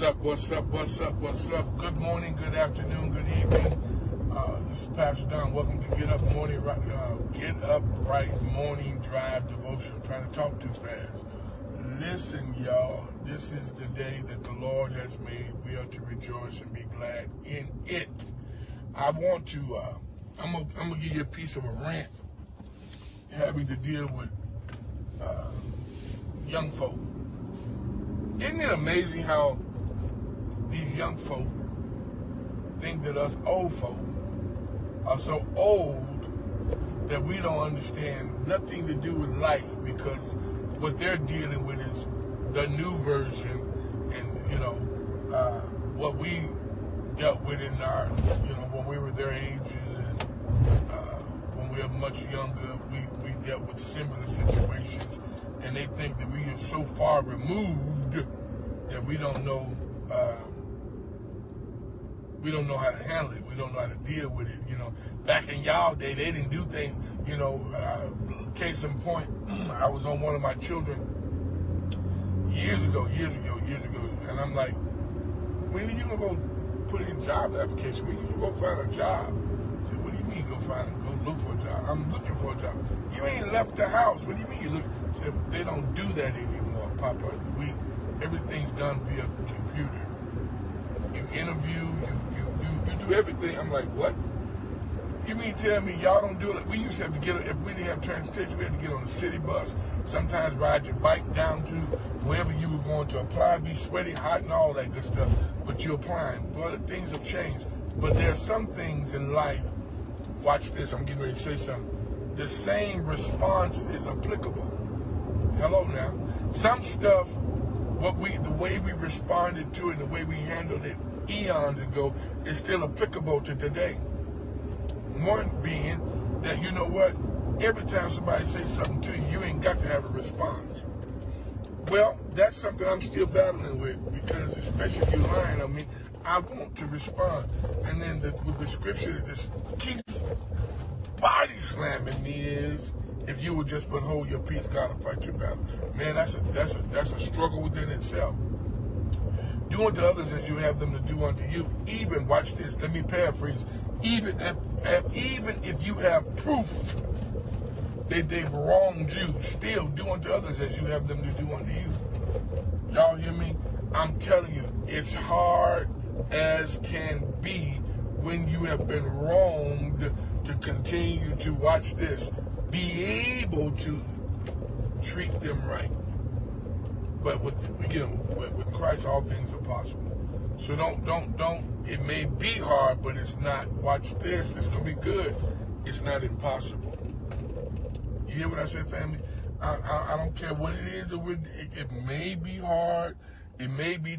up, what's up, what's up, what's up? Good morning, good afternoon, good evening. This is Pastor Don. Welcome to Get Up Right Morning Drive Devotion. I'm trying to talk too fast. Listen, y'all, this is the day that the Lord has made. We are to rejoice and be glad in it. I want to, I'm gonna give you a piece of a rant having to deal with young folk. Isn't it amazing how these young folk think that us old folk are so old that we don't understand nothing to do with life, because what they're dealing with is the new version, and what we dealt with in our, when we were their ages, and when we were much younger, we dealt with similar situations, and they think that we are so far removed that we don't know how to handle it. We don't know how to deal with it. Back in y'all day, they didn't do things. Case in point, I was on one of my children years ago, and I'm like, when are you gonna go put in job application? When are you gonna go find a job? I said, what do you mean go look for a job? I'm looking for a job. You ain't left the house. What do you mean you look? I said, they don't do that anymore, Papa. Everything's done via computer. You interview, you do everything. I'm like, what? You mean tell me y'all don't do it? We used to have to if we didn't have transportation, we had to get on a city bus, sometimes ride your bike down to wherever you were going to apply, be sweaty, hot, and all that good stuff. But you're applying. Well, things have changed. But there are some things in life, watch this, I'm getting ready to say something. The same response is applicable. Hello now. Some stuff, the way we responded to it, the way we handled it eons ago, is still applicable to today. One being that, you know what, every time somebody says something to you, you ain't got to have a response. Well, that's something I'm still battling with, because especially if you're lying on me, I want to respond. And then with the scripture that just keeps body slamming me is, if you would just hold your peace, God will fight your battle. Man, that's a struggle within itself. Do unto others as you have them to do unto you. Even, watch this, let me paraphrase, even if you have proof that they've wronged you, still do unto others as you have them to do unto you. Y'all hear me? I'm telling you, it's hard as can be when you have been wronged to continue to, watch this, be able to treat them right. But with Christ, all things are possible. So don't. It may be hard, but it's not. Watch this. It's gonna be good. It's not impossible. You hear what I said, family? I don't care what it is. It may be hard. It may be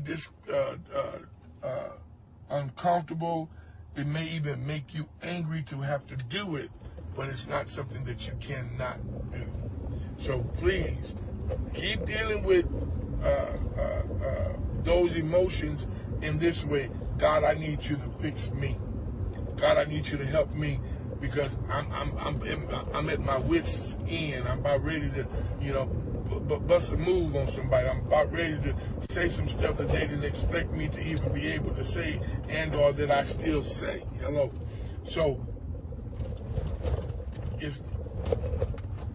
uncomfortable. It may even make you angry to have to do it. But it's not something that you cannot do. So please keep dealing with those emotions in this way. God, I need you to fix me. God, I need you to help me, because I'm at my wits' end. I'm about ready to, bust a move on somebody. I'm about ready to say some stuff that they didn't expect me to even be able to say, and or that I still say. Hello. So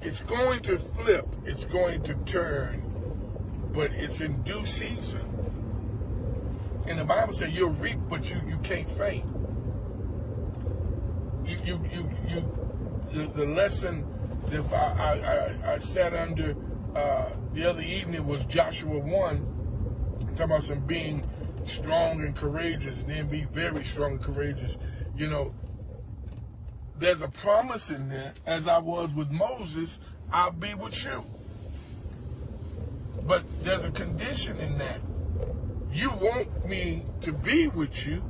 it's going to flip. It's going to turn, but it's in due season. And the Bible says you'll reap, but you can't faint. The lesson that I sat under the other evening was Joshua 1, talking about some being strong and courageous, and then be very strong and courageous. There's a promise in there. As I was with Moses, I'll be with you. But there's a condition in that. You want me to be with you.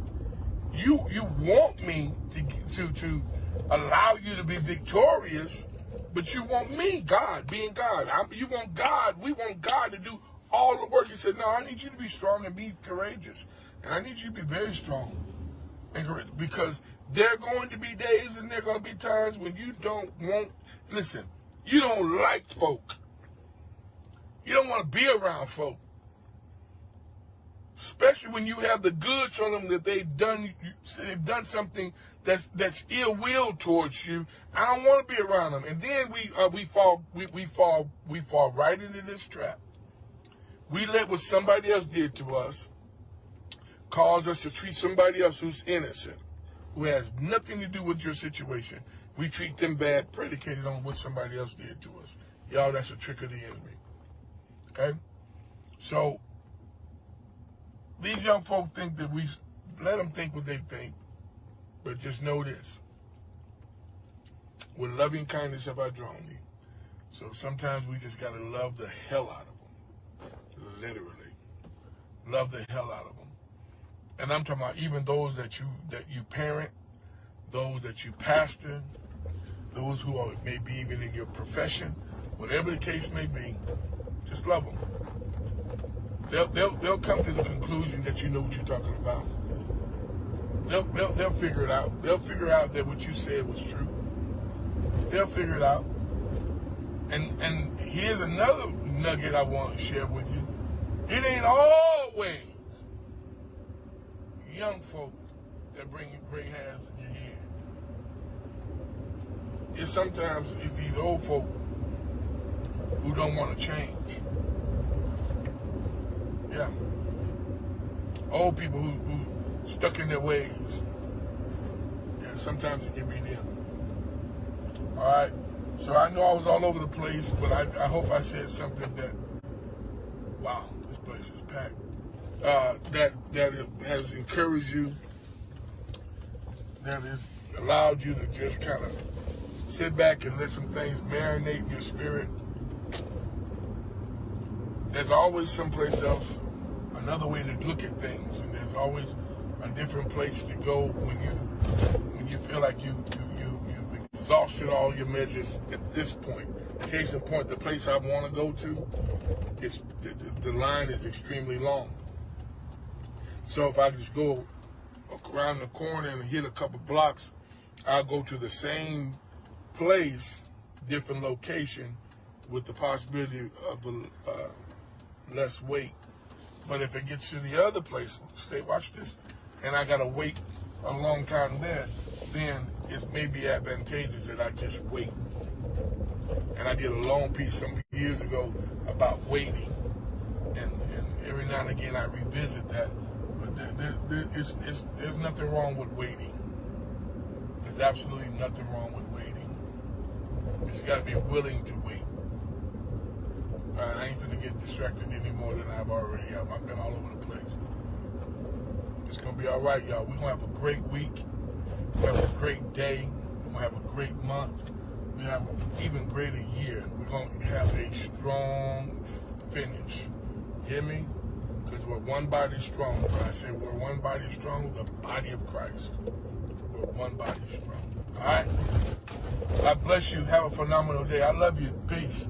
You want me to allow you to be victorious, but you want me, God, being God. You want God. We want God to do all the work. He said, no, I need you to be strong and be courageous. And I need you to be very strong and courageous, because there are going to be days and there are going to be times when you don't want, listen, you don't like folk. You don't want to be around folk. especially when you have the goods on them that they've done something that's ill will towards you. I don't want to be around them. And then we fall right into this trap. We let what somebody else did to us cause us to treat somebody else who's innocent, who has nothing to do with your situation. We treat them bad, predicated on what somebody else did to us. Y'all, that's a trick of the enemy. Okay? So, these young folk think that we let them think what they think, but just know this. With loving kindness have I drawn thee. So sometimes we just got to love the hell out of them. Literally. Love the hell out of them. And I'm talking about even those that you parent, those that you pastor, those who are maybe even in your profession, whatever the case may be, just love them. They'll come to the conclusion that you know what you're talking about. They'll figure it out. They'll figure out that what you said was true. They'll figure it out. And here's another nugget I want to share with you. It ain't always young folk that bring gray hairs in your head. It's these old folk who don't want to change. Yeah. Old people who stuck in their ways. Yeah, sometimes it can be them. All right. So I know I was all over the place, but I hope I said something that, wow, this place is packed. That has encouraged you, that has allowed you to just kind of sit back and let some things marinate in your spirit. There's always someplace else, another way to look at things, and there's always a different place to go when you feel like you've exhausted all your measures at this point. Case in point, the place I want to go to, the line is extremely long. So if I just go around the corner and hit a couple blocks, I'll go to the same place, different location, with the possibility of less wait. But if it gets to the other place, watch this, and I gotta wait a long time there, then it may be advantageous that I just wait. And I did a long piece some years ago about waiting, and every now and again I revisit that. But there's nothing wrong with waiting. There's absolutely nothing wrong with waiting. You just gotta be willing to wait. I ain't gonna get distracted any more than I've already have. I've been all over the place. It's gonna be all right, y'all. We're gonna have a great week. We're gonna have a great day. We're gonna have a great month. We're gonna have an even greater year. We're gonna have a strong finish. Hear me? Because we're one body strong. When I say we're one body strong, the body of Christ. We're one body strong. All right? God bless you. Have a phenomenal day. I love you. Peace.